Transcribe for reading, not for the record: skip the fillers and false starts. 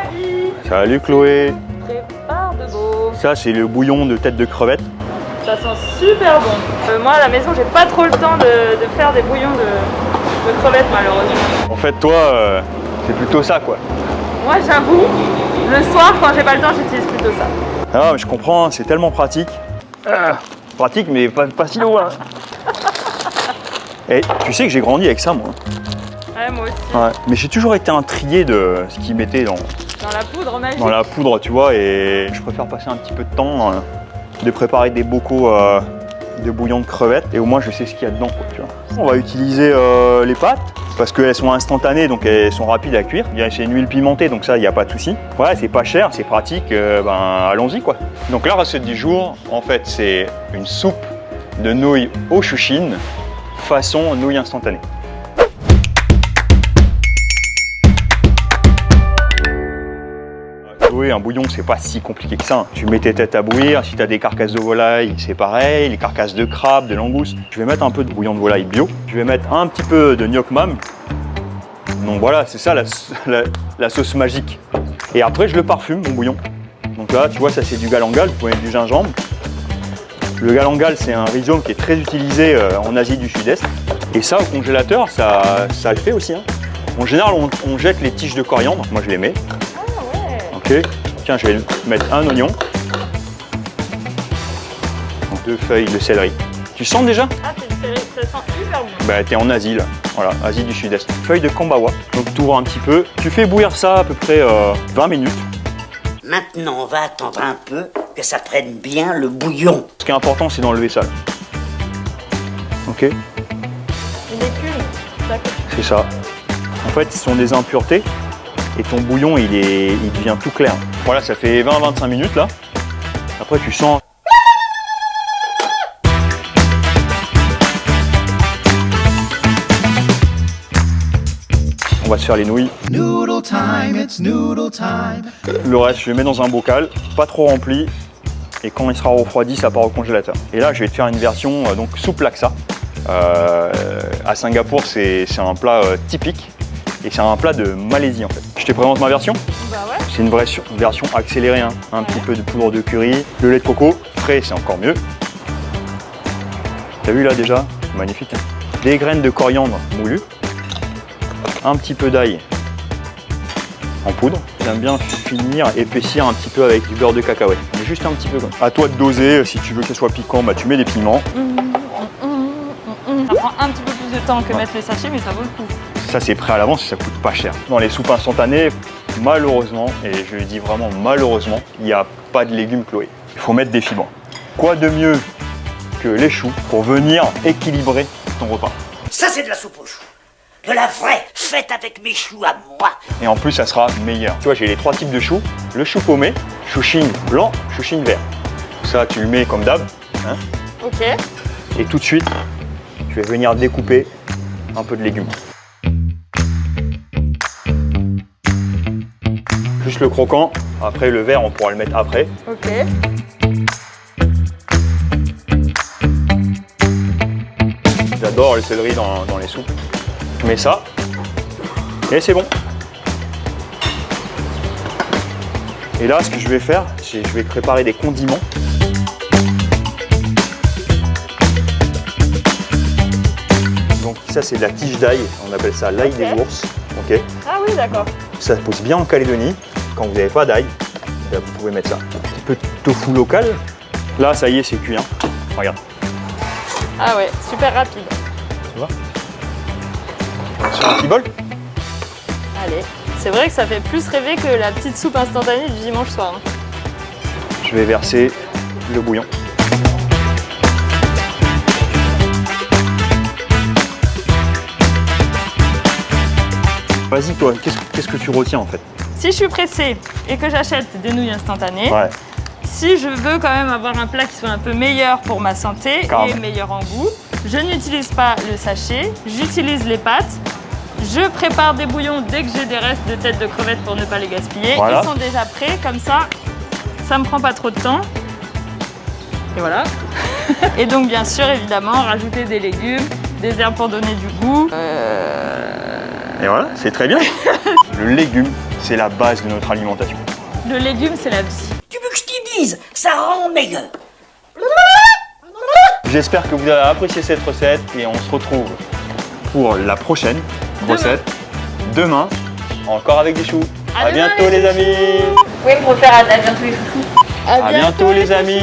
Salut. Salut Chloé. Prépare de beau. Ça c'est le bouillon de tête de crevette. Ça sent super bon. Moi à la maison j'ai pas trop le temps de faire des bouillons de crevettes malheureusement. En fait toi, c'est plutôt ça quoi. Moi j'avoue, le soir quand j'ai pas le temps j'utilise plutôt ça. Ah mais je comprends, c'est tellement pratique. Pratique mais pas si loin. Et tu sais que j'ai grandi avec ça moi. Ouais moi aussi. Ouais, mais j'ai toujours été intrigué de ce qu'ils mettaient dans la poudre magique. Dans la poudre tu vois, et je préfère passer un petit peu de temps de préparer des bocaux de bouillon de crevettes et au moins je sais ce qu'il y a dedans quoi, tu vois. On va utiliser les pâtes parce qu'elles sont instantanées donc elles sont rapides à cuire. C'est une huile pimentée donc ça il n'y a pas de souci. Ouais, c'est pas cher, c'est pratique, allons-y quoi. Donc la recette du jour en fait c'est une soupe de nouilles au chouchine façon nouilles instantanées. Oui, un bouillon, c'est pas si compliqué que ça. Tu mets tes têtes à bouillir. Si tu as des carcasses de volaille, c'est pareil. Les carcasses de crabe, de langouste. Je vais mettre un peu de bouillon de volaille bio. Je vais mettre un petit peu de gnoc mam. Donc voilà, c'est ça la sauce magique. Et après, je le parfume, mon bouillon. Donc là, tu vois, ça c'est du galangal. Vous pouvez mettre du gingembre. Le galangal, c'est un rhizome qui est très utilisé en Asie du Sud-Est. Et ça, au congélateur, ça le fait aussi. Hein. En général, on jette les tiges de coriandre. Moi, je les mets. Ok, tiens, je vais mettre un oignon, 2 feuilles de céleri. Tu sens déjà? Ah, c'est du céleri, ça sent hyper bon. Bah, t'es en Asie là, voilà, Asie du Sud-Est. Feuille de kambawa, donc tu ouvres un petit peu. Tu fais bouillir ça à peu près 20 minutes. Maintenant, on va attendre un peu que ça prenne bien le bouillon. Ce qui est important, c'est d'enlever ça. Ok? Une écume, d'accord. C'est ça. En fait, ce sont des impuretés. Et ton bouillon, il devient tout clair. Voilà, ça fait 20-25 minutes là. Après, tu sens. On va se faire les nouilles. Noodle time, it's noodle time. Le reste, je le mets dans un bocal, pas trop rempli. Et quand il sera refroidi, ça part au congélateur. Et là, je vais te faire une version donc soupe laksa. À Singapour, c'est un plat typique. Et c'est un plat de Malaisie en fait. Je te présente ma version. Bah ouais. C'est une vraie version accélérée, hein. Un petit peu de poudre de curry, le lait de coco, frais c'est encore mieux. T'as vu là déjà? Magnifique. Hein. Des graines de coriandre moulues, un petit peu d'ail en poudre. J'aime bien finir, épaissir un petit peu avec du beurre de cacahuète. Mais juste un petit peu comme ça. À toi de doser, si tu veux que ce soit piquant, bah, tu mets des piments. Ça prend un petit peu plus de temps que mettre les sachets, mais ça vaut le coup. Ça c'est prêt à l'avance et ça coûte pas cher. Dans les soupes instantanées, malheureusement, et je le dis vraiment malheureusement, il n'y a pas de légumes Chloé. Il faut mettre des fibres. Quoi de mieux que les choux pour venir équilibrer ton repas? Ça, c'est de la soupe aux choux. De la vraie, faite avec mes choux à moi. Et en plus, ça sera meilleur. Tu vois, j'ai les 3 types de choux. Le chou paumé, chouchine blanc, chouchine vert. Ça, tu le mets comme d'hab. Hein. Ok. Et tout de suite, tu vas venir découper un peu de légumes. Juste le croquant, après le vert on pourra le mettre après. Ok. J'adore le céleri dans les soupes. Je mets ça et c'est bon. Et là ce que je vais faire, c'est que je vais préparer des condiments. Donc ça c'est de la tige d'ail, on appelle ça l'ail des ours. Okay. Ah oui d'accord. Ça pousse bien en Calédonie. Quand vous n'avez pas d'ail, vous pouvez mettre ça. Un petit peu de tofu local. Là, ça y est, c'est cuit. Hein. Regarde. Ah ouais, super rapide. Tu vois? Sur un petit bol. Allez. C'est vrai que ça fait plus rêver que la petite soupe instantanée du dimanche soir. Hein. Je vais verser le bouillon. Vas-y toi, qu'est-ce que tu retiens en fait? Si je suis pressée et que j'achète des nouilles instantanées, ouais. Si je veux quand même avoir un plat qui soit un peu meilleur pour ma santé et meilleur en goût, je n'utilise pas le sachet, j'utilise les pâtes. Je prépare des bouillons dès que j'ai des restes de têtes de crevettes pour ne pas les gaspiller. Voilà. Ils sont déjà prêts, comme ça me prend pas trop de temps. Et voilà. Et donc bien sûr, évidemment, rajouter des légumes, des herbes pour donner du goût. Et voilà, c'est très bien. Le légume c'est la base de notre alimentation. Le légume, c'est la vie. Tu veux que je t'y dise? Ça rend meilleur. J'espère que vous avez apprécié cette recette et on se retrouve pour la prochaine recette demain, encore avec des choux. À bientôt les amis. Vous pouvez me refaire à bientôt les chouchous. À bientôt les amis.